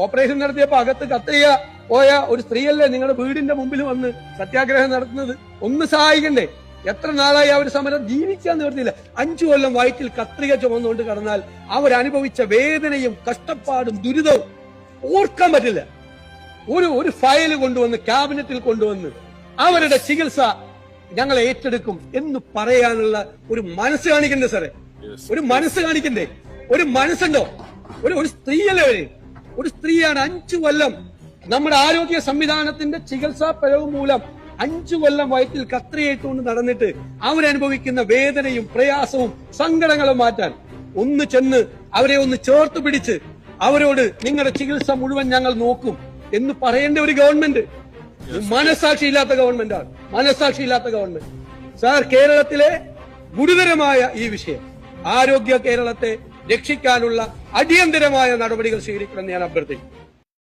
Operation നടത്തിയപ്പോ അകത്ത് കത്രിക പോയ ഒരു സ്ത്രീയല്ലേ നിങ്ങളുടെ വീടിന്റെ മുമ്പിൽ വന്ന് സത്യാഗ്രഹം നടത്തുന്നത്? ഒന്ന് സഹായിക്കണ്ടേ? എത്ര നാളായി അവർ സമരം ജീവിക്കാൻ നിവർത്തിയില്ല. 5 കൊല്ലം വയറ്റിൽ കത്രിക ചുമന്നുകൊണ്ട് കടന്നാൽ അവരനുഭവിച്ച വേദനയും കഷ്ടപ്പാടും ദുരിതവും ഓർക്കാൻ പറ്റില്ല. ഒരു ഫയൽ കൊണ്ടുവന്ന് ക്യാബിനറ്റിൽ കൊണ്ടുവന്ന് അവരുടെ ചികിത്സ ഞങ്ങൾ ഏറ്റെടുക്കും എന്ന് പറയാനുള്ള ഒരു മനസ്സ് കാണിക്കണ്ടേ സാറേ? ഒരു മനസ്സ് കാണിക്കണ്ടേ? ഒരു മനസ്സുണ്ടോ? ഒരു സ്ത്രീയല്ലേ അവര്? ഒരു സ്ത്രീയാണ് 5 കൊല്ലം നമ്മുടെ ആരോഗ്യ സംവിധാനത്തിന്റെ ചികിത്സാ പിഴവ് മൂലം 5 കൊല്ലം വയറ്റിൽ കത്രികയിട്ടുകൊണ്ട് നടന്നിട്ട് അവരനുഭവിക്കുന്ന വേദനയും പ്രയാസവും സങ്കടങ്ങളും മാറ്റാൻ ഒന്ന് ചെന്ന് അവരെ ഒന്ന് ചേർത്ത് പിടിച്ച് അവരോട് നിങ്ങളുടെ ചികിത്സ മുഴുവൻ ഞങ്ങൾ നോക്കും എന്ന് പറയേണ്ട ഒരു ഗവൺമെന്റ് മനസാക്ഷിയില്ലാത്ത ഗവൺമെന്റാണ്. മനസാക്ഷിയില്ലാത്ത ഗവൺമെന്റ്. സാർ, കേരളത്തിലെ ഗുരുതരമായ ഈ വിഷയം ആരോഗ്യ കേരളത്തെ രക്ഷിക്കാനുള്ള അടിയന്തരമായ നടപടികൾ സ്വീകരിക്കണമെന്ന് ഞാൻ അഭ്യർത്ഥിക്കുന്നു.